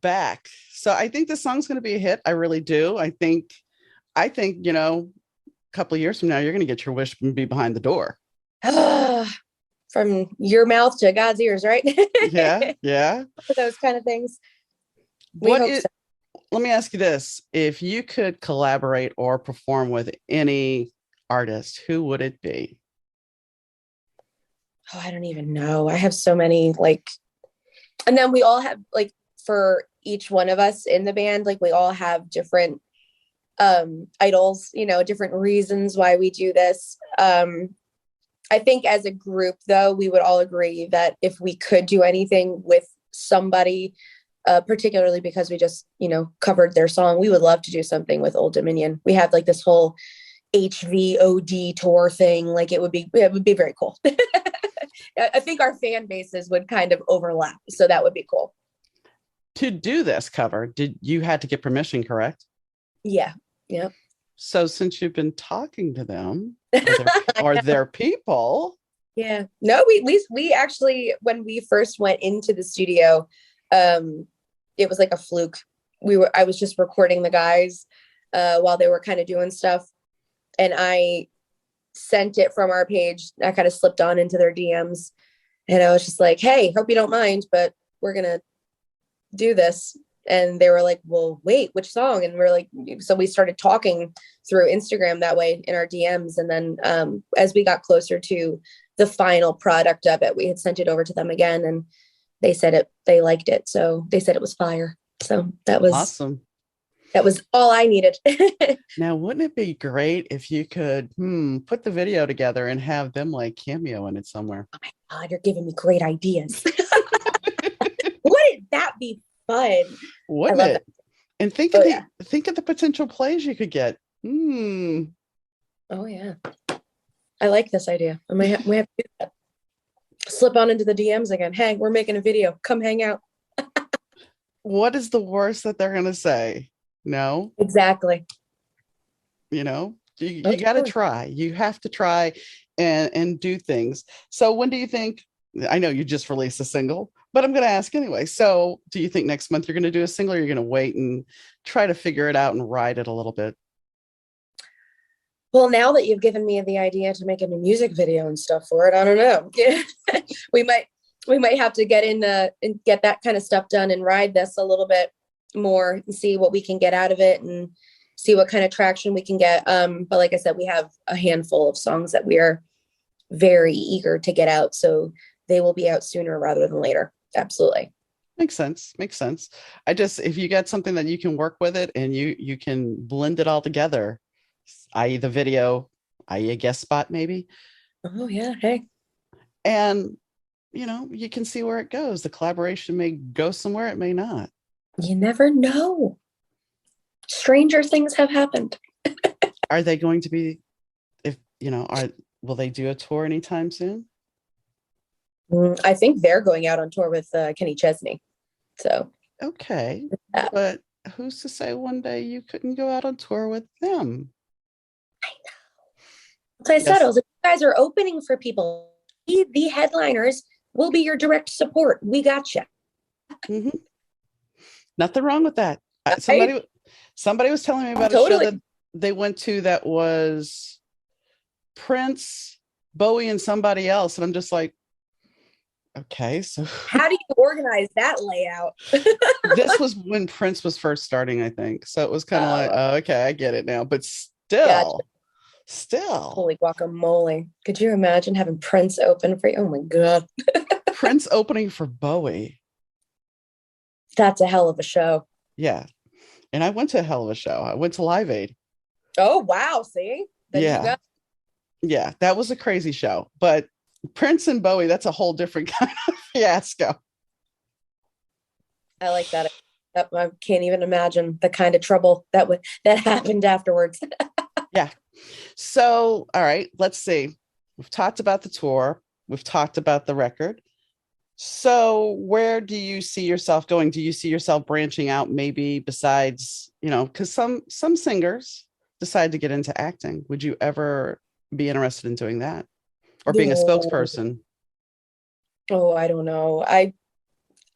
back. So I think this song's going to be a hit. I really do. I think, a couple of years from now, you're going to get your wish and be behind the door. From your mouth to God's ears, right? Yeah. Yeah. Those kind of things. Let me ask you this. If you could collaborate or perform with any artist, who would it be? Oh, I don't even know. I have so many, and then we all have, for each one of us in the band, we all have different idols, different reasons why we do this. I think as a group, though, we would all agree that if we could do anything with somebody, particularly because we just, covered their song, we would love to do something with Old Dominion. We have this whole HVOD tour thing. It would be very cool. I think our fan bases would kind of overlap. So that would be cool. To do this cover, you had to get permission, correct? Yeah. Yeah. So since you've been talking to them or their people. Yeah. No, we actually, when we first went into the studio, it was like a fluke. I was just recording the guys while they were kind of doing stuff. And I sent it from our page. I kind of slipped on into their DMs. And I was just like, hey, hope you don't mind, but we're going to do this. And they were like, well, wait, which song? And we're like, so we started talking through Instagram that way in our DMs. And then as we got closer to the final product of it, we had sent it over to them again. And they said they liked it. So they said it was fire. So that was awesome. That was all I needed. Now, wouldn't it be great if you could put the video together and have them cameo in it somewhere? Oh my God, you're giving me great ideas. Wouldn't that be fun? Wouldn't it? And think of the potential plays you could get. Oh yeah. I like this idea. We have to do that. Slip on into the DMs again. Hey, we're making a video. Come hang out. What is the worst that they're going to say? No. Exactly. You got to try. You have to try and do things. So when do you think, I know you just released a single, but I'm going to ask anyway. So do you think next month you're going to do a single, or you're going to wait and try to figure it out and ride it a little bit? Well, now that you've given me the idea to make a music video and stuff for it, I don't know. we might have to get in and get that kind of stuff done and ride this a little bit more and see what we can get out of it and see what kind of traction we can get. But like I said, we have a handful of songs that we are very eager to get out. So they will be out sooner rather than later. Absolutely. Makes sense. If you got something that you can work with it and you can blend it all together, i.e. the video, i.e. a guest spot, maybe. Oh yeah. Hey. And, you can see where it goes. The collaboration may go somewhere. It may not. You never know. Stranger things have happened. Are they going to be, will they do a tour anytime soon? I think they're going out on tour with Kenny Chesney. So. Okay. But who's to say one day you couldn't go out on tour with them? I know. So I said, you guys are opening for people. The headliners will be your direct support. We got you. Mm-hmm. Nothing wrong with that. Somebody was telling me about a show that they went to that was Prince, Bowie, and somebody else. And I'm just like, okay, so how do you organize that layout? This was when Prince was first starting, I think. So it was kind of okay, I get it now. But still. Holy guacamole. Could you imagine having Prince open for you? Oh my God. Prince opening for Bowie. That's a hell of a show. Yeah. And I went to a hell of a show. I went to Live Aid. Oh, wow. See? Yeah. That was a crazy show. But Prince and Bowie, that's a whole different kind of fiasco. I like that. I can't even imagine the kind of trouble that happened afterwards. Yeah. So, all right, let's see. We've talked about the tour. We've talked about the record. So where do you see yourself going? Do you see yourself branching out maybe besides, because some singers decide to get into acting. Would you ever be interested in doing that? Or being a spokesperson? Oh, I don't know.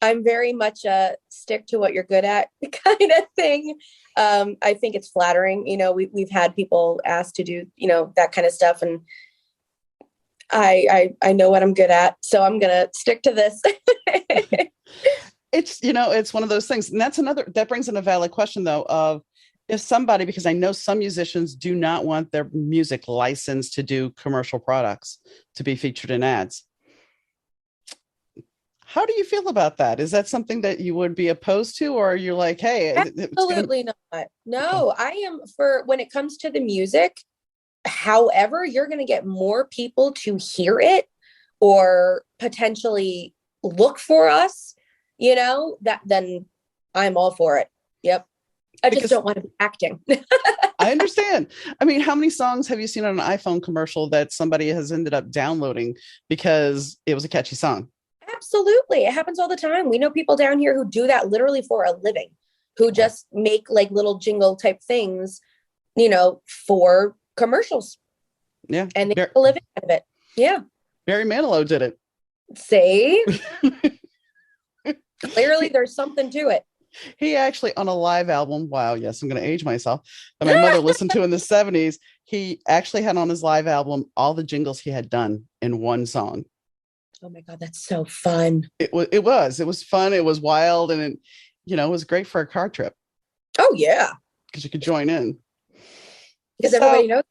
I'm very much a stick to what you're good at kind of thing. I think it's flattering. We've had people ask to do, that kind of stuff. And I know what I'm good at. So I'm going to stick to this. It's one of those things. And that brings in a valid question though, of if somebody, because I know some musicians do not want their music licensed to do commercial products, to be featured in ads. How do you feel about that? Is that something that you would be opposed to, or you're like, hey, absolutely not. No, I am for when it comes to the music. However, you're going to get more people to hear it or potentially look for us, then I'm all for it. Yep. I just don't want to be acting. I understand. I mean, how many songs have you seen on an iPhone commercial that somebody has ended up downloading because it was a catchy song? Absolutely. It happens all the time. We know people down here who do that literally for a living, who just make like little jingle type things, for commercials. Yeah. And they make a living out of it. Yeah. Barry Manilow did it. See? Clearly there's something to it. He actually, on a live album, wow, yes, I'm going to age myself, that my mother listened to in the 70s, he actually had on his live album all the jingles he had done in one song. Oh my God, that's so fun. It was fun. It was wild. And it was great for a car trip. Oh yeah. Because you could join in. Because everybody knows.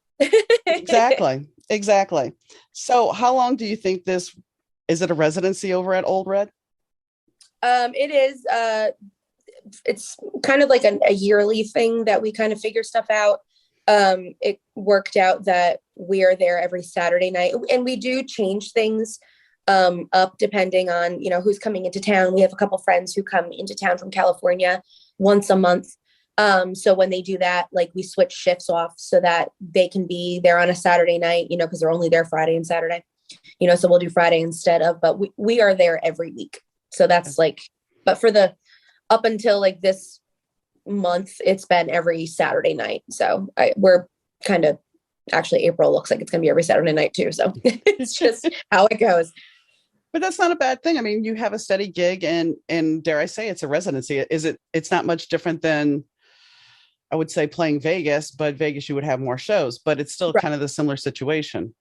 Exactly. So how long do you think is it a residency over at Old Red? It is, it's kind of like a yearly thing that we kind of figure stuff out. It worked out that we are there every Saturday night, and we do change things up depending on, who's coming into town. We have a couple friends who come into town from California once a month. So when they do that, like we switch shifts off so that they can be there on a Saturday night, because they're only there Friday and Saturday, so we'll do Friday instead of, but we are there every week. So that's but for up until like this month, it's been every Saturday night. So we're kind of, actually April looks like it's going to be every Saturday night too. So it's just how it goes. But that's not a bad thing. I mean, you have a steady gig and dare I say it's a residency. It's not much different than, I would say, playing Vegas, but Vegas, you would have more shows, but it's still kind of the similar situation.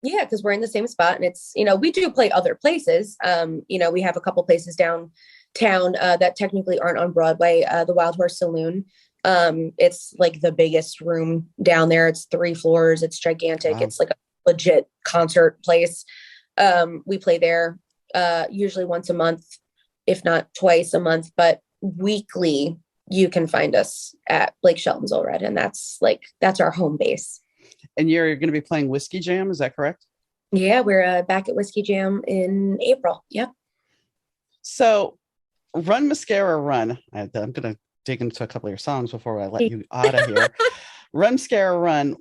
Yeah. Cause we're in the same spot, and it's, we do play other places. We have a couple places downtown that technically aren't on Broadway. The Wild Horse Saloon. It's like the biggest room down there. It's 3 floors. It's gigantic. Wow. It's like a legit concert place. We play there usually once a month, if not twice a month, but weekly you can find us at Blake Shelton's Old Red, and that's our home base. And you're going to be playing Whiskey Jam, is that correct? Yeah, we're back at Whiskey Jam in April. Yep. So Run Mascara Run. I'm going to dig into a couple of your songs before I let you out of here. Run Mascara Run.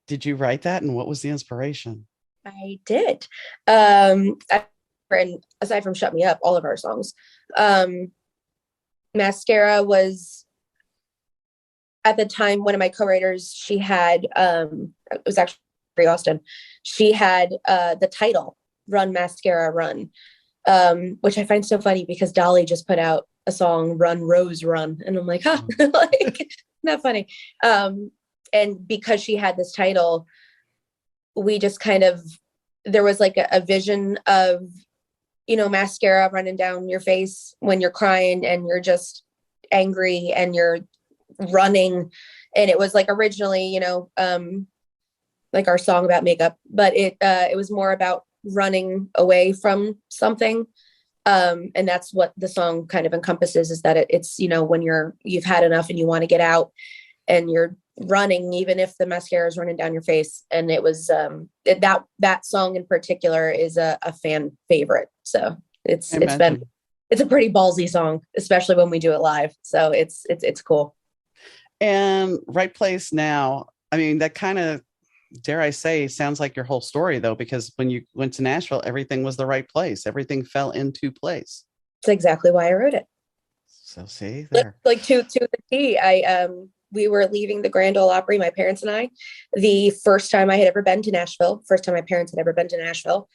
Did you write that, and what was the inspiration? I did. And aside from Shut Me Up, all of our songs. Mascara was, at the time, one of my co-writers, she had, it was actually Brie Austin. She had the title, Run Mascara Run, which I find so funny because Dolly just put out a song, Run Rose Run. And I'm like, huh, not funny. And because she had this title, we just kind of, there was like a vision of, mascara running down your face when you're crying and you're just angry and you're running. And it was like originally, like our song about makeup, but it was more about running away from something. And that's what the song kind of encompasses, is that it's, when you've had enough and you want to get out and you're running, even if the mascara is running down your face. And it was that song in particular is a fan favorite. So it's a pretty ballsy song, especially when we do it live. So it's cool. And Right Place Now. I mean, that kind of, dare I say, sounds like your whole story though, because when you went to Nashville, everything was the right place. Everything fell into place. That's exactly why I wrote it. So see there. Like to the T. We were leaving the Grand Ole Opry, my parents and I, the first time I had ever been to Nashville, first time my parents had ever been to Nashville.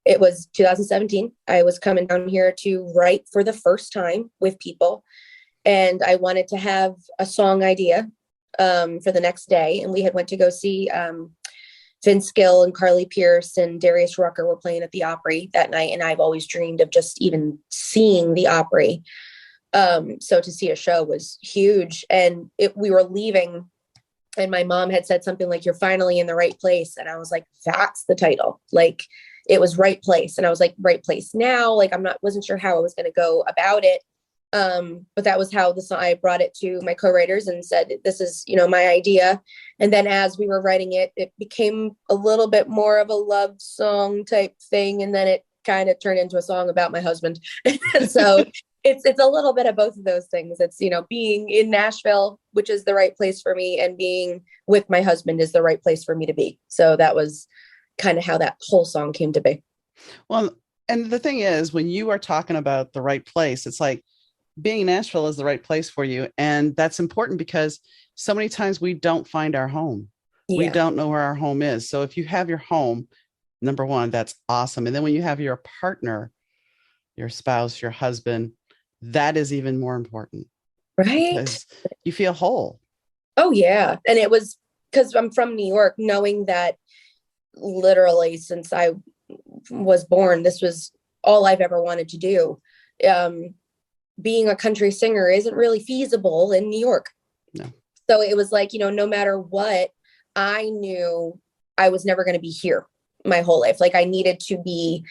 It was 2017. I was coming down here to write for the first time with people. And I wanted to have a song idea for the next day. And we had went to go see Vince Gill and Carly Pierce and Darius Rucker were playing at the Opry that night. And I've always dreamed of just even seeing the Opry. So to see a show was huge. And we were leaving and my mom had said something like, "You're finally in the right place." And I was like, that's the title. Like, it was Right Place. And I was like, right place now. Like, wasn't sure how I was going to go about it. But that was how the song, I brought it to my co-writers and said, this is, my idea. And then as we were writing it, it became a little bit more of a love song type thing. And then it kind of turned into a song about my husband. And so it's a little bit of both of those things. It's, being in Nashville, which is the right place for me, and being with my husband is the right place for me to be. So that was kind of how that whole song came to be. Well, and the thing is, when you are talking about the right place, it's like being in Nashville is the right place for you. And that's important because so many times we don't find our home. Yeah. We don't know where our home is. So if you have your home, number one, that's awesome. And then when you have your partner, your spouse, your husband, that is even more important. Right. Because you feel whole. Oh, yeah. And it was because I'm from New York, knowing that literally since I was born, this was all I've ever wanted to do. Being a country singer isn't really feasible in New York. No. So it was like, no matter what, I knew I was never going to be here my whole life. Like, I needed to be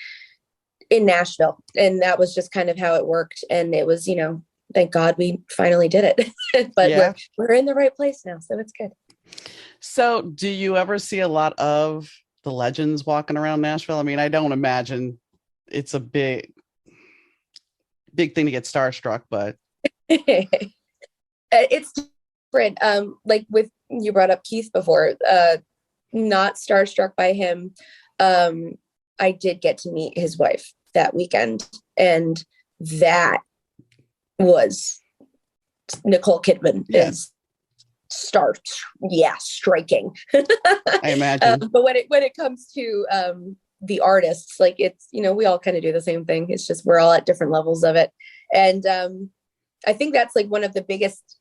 in Nashville. And that was just kind of how it worked. And it was, thank God we finally did it. But yeah, we're in the right place now. So it's good. So do you ever see a lot of the legends walking around Nashville? I mean, I don't imagine it's a big thing to get starstruck, but it's different. Like you brought up Keith before, not starstruck by him. I did get to meet his wife that weekend, and that was Nicole Kidman. Is striking. I imagine. But when it comes to the artists, like, it's, we all kind of do the same thing. It's just we're all at different levels of it. And I think that's like one of the biggest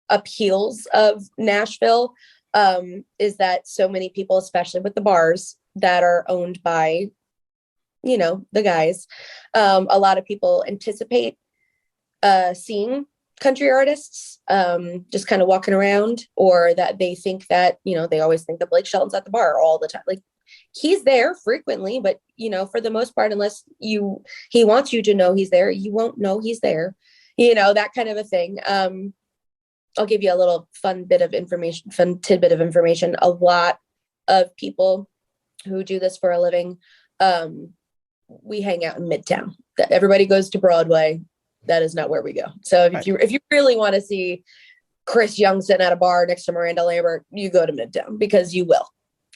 appeals of Nashville, is that so many people, especially with the bars that are owned by, the guys, a lot of people anticipate seeing country artists just kind of walking around, or that they think that, they always think that Blake Shelton's at the bar all the time. Like, he's there frequently, but for the most part, unless he wants you to know he's there, you won't know he's there, that kind of a thing. I'll give you a little fun tidbit of information. A lot of people who do this for a living, we hang out in Midtown. That everybody goes to Broadway. That is not where we go. So if you really want to see Chris Young sitting at a bar next to Miranda Lambert, you go to Midtown, because you will.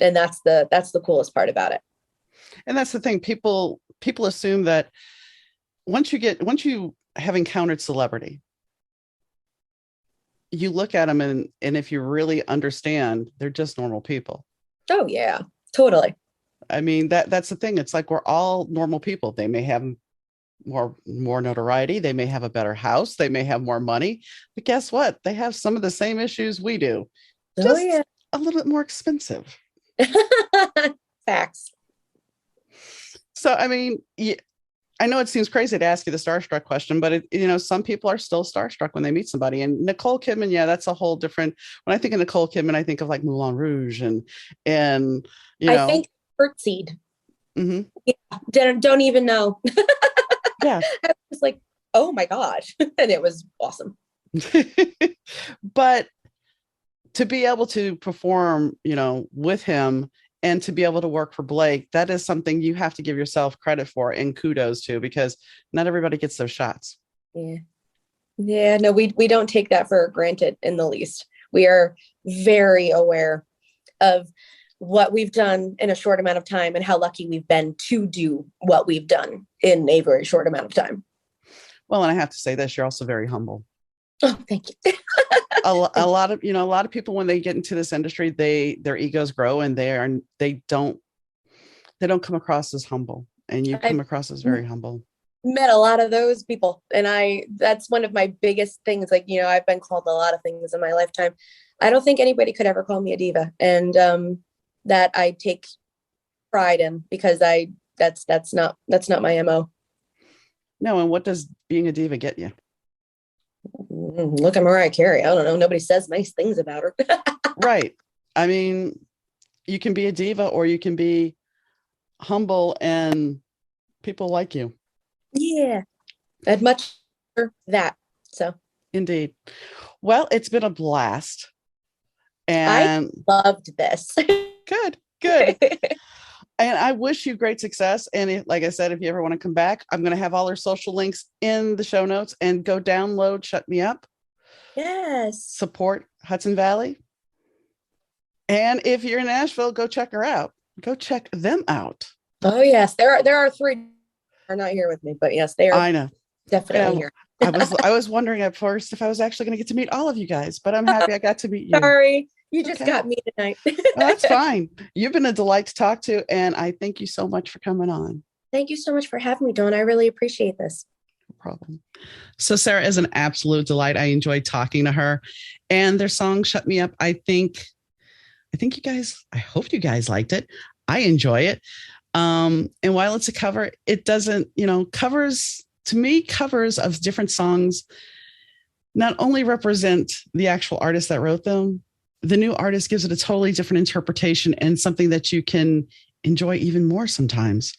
And that's the coolest part about it. And that's the thing. People assume that once you have encountered celebrity, you look at them and if you really understand, they're just normal people. Oh yeah, totally. I mean, that's the thing. It's like, we're all normal people. They may have more notoriety. They may have a better house. They may have more money, but guess what? They have some of the same issues we do. Just a little bit more expensive. Facts. So, I mean, I know it seems crazy to ask you the starstruck question, but some people are still starstruck when they meet somebody. And Nicole Kidman, that's a whole different. When I think of Nicole Kidman, I think of like Moulin Rouge and I think Birdseed. Mm-hmm. Yeah, don't even know. Yeah, I was like, oh my gosh, and it was awesome. But to be able to perform, with him, and to be able to work for Blake, that is something you have to give yourself credit for and kudos to, because not everybody gets those shots. Yeah. No, we don't take that for granted in the least. We are very aware of what we've done in a short amount of time and how lucky we've been to do what we've done in a very short amount of time. Well, and I have to say this, you're also very humble. Oh, thank you. a lot of people, when they get into this industry, their egos grow, and they don't come across as humble. and you come across as very humble. Met a lot of those people, and that's one of my biggest things. Like, I've been called a lot of things in my lifetime. I don't think anybody could ever call me a diva, and that I take pride in, because that's not my MO. No, and what does being a diva get you? Look at Mariah Carey. I don't know. Nobody says nice things about her. Right. I mean, you can be a diva, or you can be humble and people like you. Yeah, I'd much prefer that. So indeed. Well, it's been a blast. And I loved this. Good. And I wish you great success. And like I said, if you ever want to come back, I'm going to have all our social links in the show notes, and go download Shut Me Up. Yes. Support Hudson Valley. And if you're in Nashville, go check her out. Go check them out. Oh, yes. There are 3 are not here with me, but yes, they are. I know. Definitely here. I was wondering at first if I was actually going to get to meet all of you guys, but I'm happy I got to meet you. Sorry, you just got me tonight. Well, that's fine. You've been a delight to talk to, and I thank you so much for coming on. Thank you so much for having me, Dawn. I really appreciate this. No problem. So Sarah is an absolute delight. I enjoyed talking to her, and their song "Shut Me Up." I hope you guys liked it. I enjoy it. And while it's a cover, it doesn't, covers of different songs not only represent the actual artist that wrote them, the new artist gives it a totally different interpretation and something that you can enjoy even more sometimes.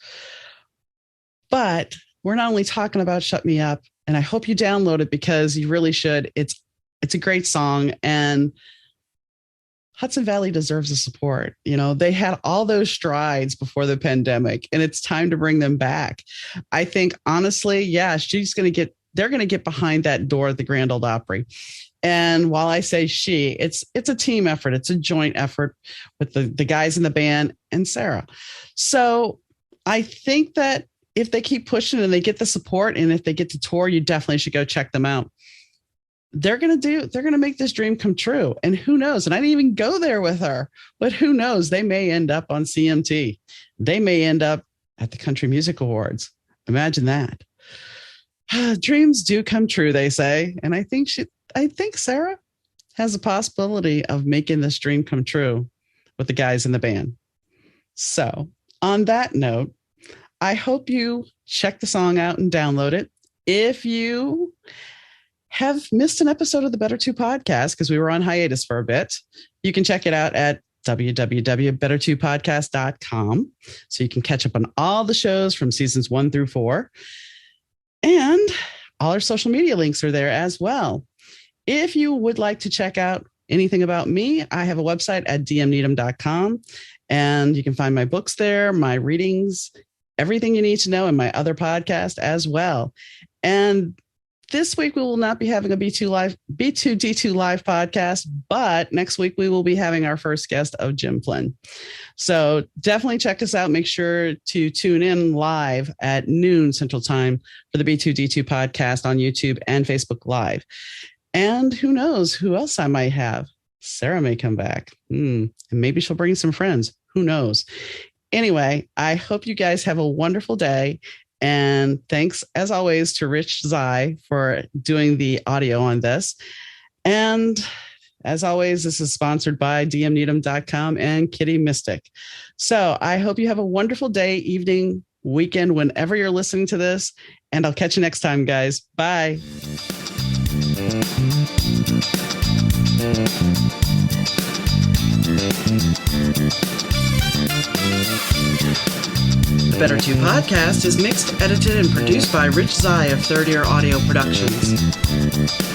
But we're not only talking about Shut Me Up, and I hope you download it, because you really should. It's a great song, and Hudson Valley deserves the support. They had all those strides before the pandemic, and it's time to bring them back. I think, honestly, yeah, they're going to get behind that door at the Grand Ole Opry. And while I say it's a team effort. It's a joint effort with the guys in the band and Sarah. So I think that if they keep pushing and they get the support, and if they get to tour, you definitely should go check them out. They're going to make this dream come true. And who knows? And I didn't even go there with her, but who knows? They may end up on CMT. They may end up at the Country Music Awards. Imagine that. Dreams do come true, they say. And I think Sarah has a possibility of making this dream come true with the guys in the band. So on that note, I hope you check the song out and download it. If you have missed an episode of the Better 2 podcast, because we were on hiatus for a bit, you can check it out at www.better2podcast.com. So you can catch up on all the shows from seasons 1 through 4. And all our social media links are there as well. If you would like to check out anything about me, I have a website at dmneedham.com, and you can find my books there, my readings, everything you need to know, and my other podcast as well. And this week, we will not be having a B2D2 live podcast, but next week we will be having our first guest of Jim Flynn. So definitely check us out. Make sure to tune in live at noon Central Time for the B2D2 podcast on YouTube and Facebook Live. And who knows who else I might have? Sarah may come back. And maybe she'll bring some friends. Who knows? Anyway, I hope you guys have a wonderful day. And thanks, as always, to Rich Zai for doing the audio on this. And as always, this is sponsored by dmneedham.com and Kitty Mystic. So I hope you have a wonderful day, evening, weekend, whenever you're listening to this. And I'll catch you next time, guys. Bye. The Better 2 podcast is mixed, edited, and produced by Rich Zai of Third Ear Audio Productions.